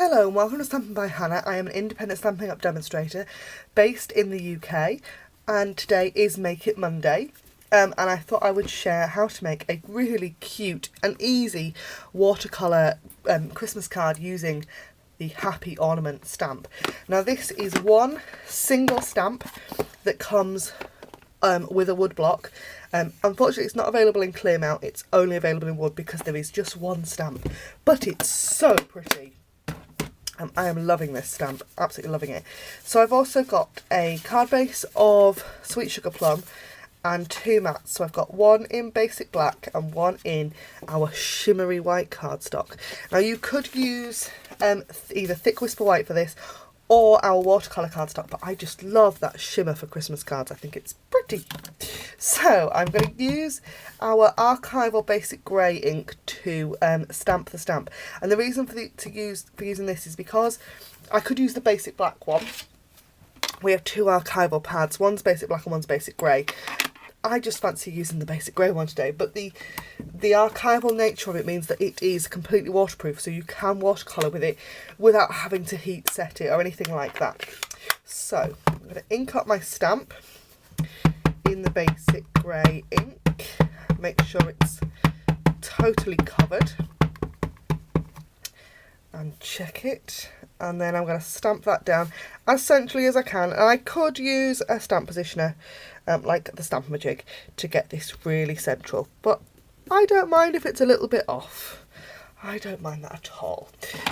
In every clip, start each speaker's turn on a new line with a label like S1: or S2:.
S1: Hello and welcome to Stamping by Hannah. I am an independent Stampin' Up demonstrator based in the UK, and today is Make It Monday, and I thought I would share how to make a really cute and easy watercolour Christmas card using the Happy Ornament stamp. Now this is one single stamp that comes with a wood block. Unfortunately it's not available in clear mount, it's only available in wood because there is just one stamp, but it's so pretty. I am loving this stamp, absolutely loving it. So I've also got a card base of Sweet Sugar Plum and two mats. So I've got one in basic black and one in our shimmery white cardstock. Now you could use either thick Whisper White for this or our watercolour cardstock, but I just love that shimmer for Christmas cards. I think it's pretty. So I'm going to use our archival basic grey ink to stamp the stamp, and the reason for using this is because I could use the basic black one. We have two archival pads, one's basic black and one's basic grey. I just fancy using the basic grey one today, but the archival nature of it means that it is completely waterproof, so you can watercolour with it without having to heat set it or anything like that. So I'm going to ink up my stamp in the basic grey ink, make sure it's totally covered and check it, and then I'm going to stamp that down as centrally as I can. And I could use a stamp positioner like the Stamp-A-Majig to get this really central, but I don't mind if it's a little bit off. I don't mind that at all.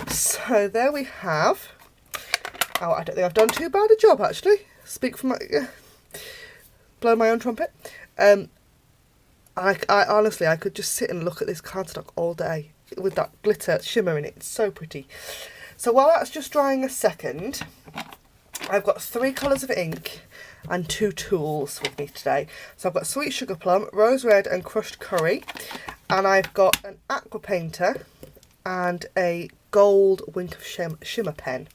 S1: So there we have. Oh, I don't think I've done too bad a job actually. Speak for my blow my own trumpet. I honestly, I could just sit and look at this cardstock all day with that glitter shimmer in it. It's so pretty. So while that's just drying a second, I've got three colours of ink and two tools with me today. So I've got Sweet Sugar Plum, Rose Red and Crushed Curry, and I've got an aqua painter and a gold Wink of Shimmer pen.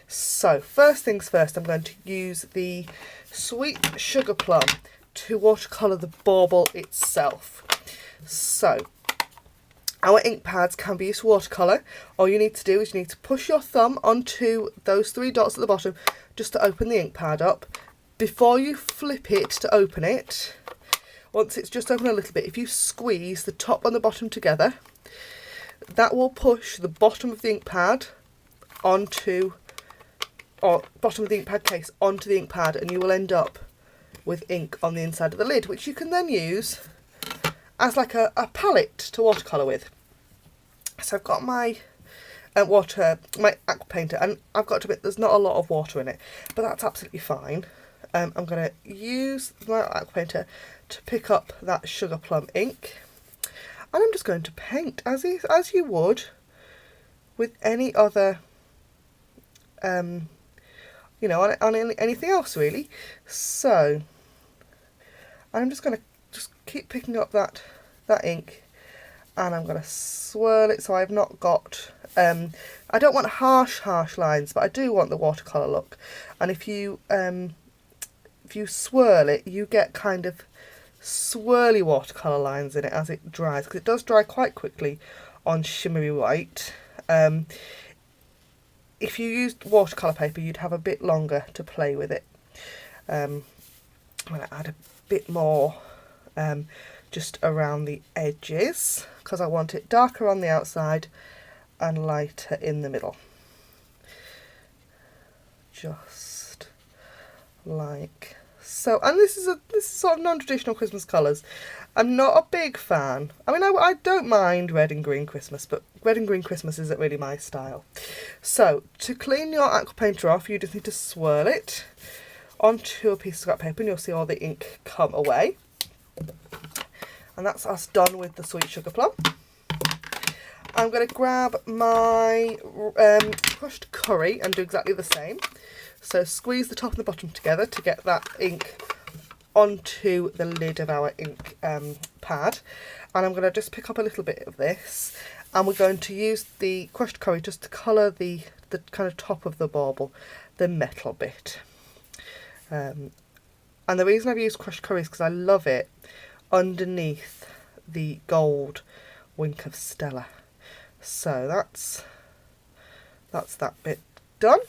S1: So first things first, I'm going to use the Sweet Sugar Plum to watercolour the bauble itself. So our ink pads can be used for watercolour. All you need to do is you need to push your thumb onto those three dots at the bottom just to open the ink pad up. Before you flip it to open it, once it's just open a little bit, if you squeeze the top and the bottom together, that will push the bottom of the ink pad onto, or bottom of the ink pad case onto the ink pad, and you will end up with ink on the inside of the lid, which you can then use as like a palette to watercolour with. So I've got my my aqua painter, and I've got to admit there's not a lot of water in it, but that's absolutely fine. I'm going to use my aqua painter to pick up that sugar plum ink, and I'm just going to paint as you would with any other, you know, on anything else really. So I'm just going to keep picking up that ink, and I'm going to swirl it so I've not got, I don't want harsh lines, but I do want the watercolour look. And if you swirl it, you get kind of swirly watercolour lines in it as it dries, because it does dry quite quickly on shimmery white. If you used watercolour paper, you'd have a bit longer to play with it. I'm going to add a bit more just around the edges, because I want it darker on the outside and lighter in the middle. Just like so. And this is sort of non-traditional Christmas colours. I'm not a big fan. I mean, I don't mind red and green Christmas, but red and green Christmas isn't really my style. So to clean your aqua painter off, you just need to swirl it onto a piece of scrap paper, and you'll see all the ink come away. And that's us done with the Sweet Sugar Plum. I'm going to grab my crushed curry and do exactly the same. So squeeze the top and the bottom together to get that ink onto the lid of our ink pad. And I'm going to just pick up a little bit of this, and we're going to use the crushed curry just to colour the kind of top of the bauble, the metal bit. And the reason I've used crushed curry is because I love it underneath the gold Wink of Stella. So that's that's that bit done.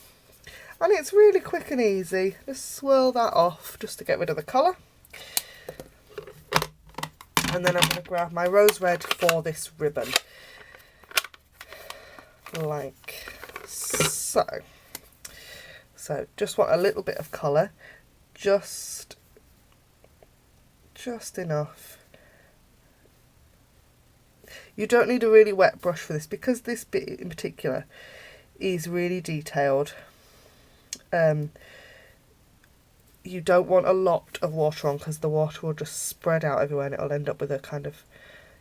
S1: And it's really quick and easy. Just swirl that off just to get rid of the colour. And then I'm going to grab my rose red for this ribbon. Like so. So just want a little bit of colour. Just enough. You don't need a really wet brush for this because this bit in particular is really detailed. You don't want a lot of water on because the water will just spread out everywhere and it'll end up with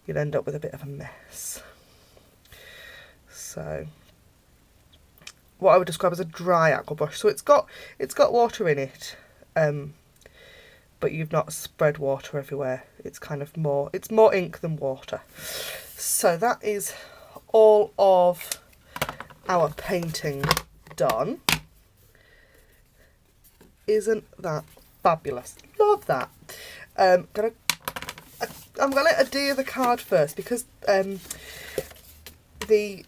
S1: you'll end up with a bit of a mess. So what I would describe as a dry aqua brush. So it's got water in it, but you've not spread water everywhere. It's more ink than water. So that is all of our painting done. Isn't that fabulous? Love that. I'm gonna adhere the card first because the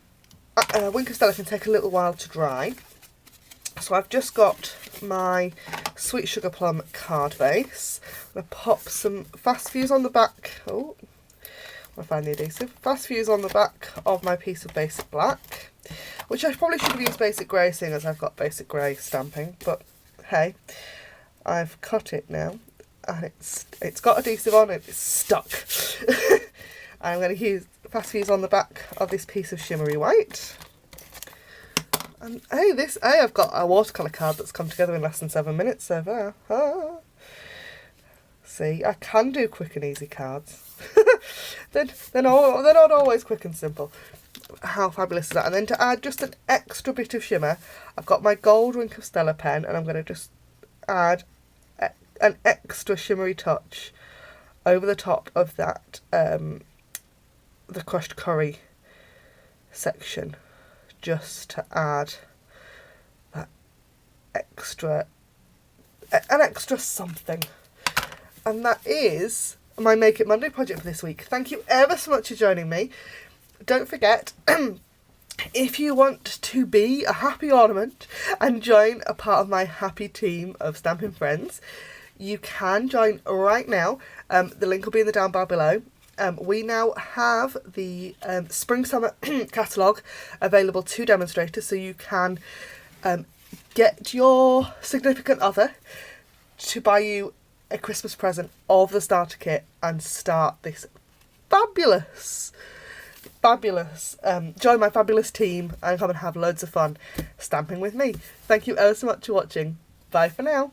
S1: Wink of Stella can take a little while to dry. So I've just got my Sweet Sugar Plum card base. I'm going to pop some fast fuse on the back. Oh, I find the adhesive. Fast fuse on the back of my piece of basic black, which I probably should have used basic grey seeing as I've got basic grey stamping, but hey, I've cut it now and it's got adhesive on it, it's stuck. I'm going to use fast fuse on the back of this piece of shimmery white. And hey, I've got a watercolour card that's come together in less than 7 minutes so far. See, I can do quick and easy cards. They're not always quick and simple. How fabulous is that? And then to add just an extra bit of shimmer, I've got my gold Wink of Stella pen and I'm going to just add an extra shimmery touch over the top of that, the crushed curry section, just to add that an extra something. And that is my Make It Monday project for this week. Thank you ever so much for joining me. Don't forget, if you want to be a happy ornament and join a part of my happy team of stamping friends, you can join right now. The link will be in the down bar below. We now have the Spring Summer catalogue available to demonstrators, so you can get your significant other to buy you a Christmas present of the starter kit and start this fabulous join my fabulous team and come and have loads of fun stamping with me. Thank you ever so much for watching. Bye for now.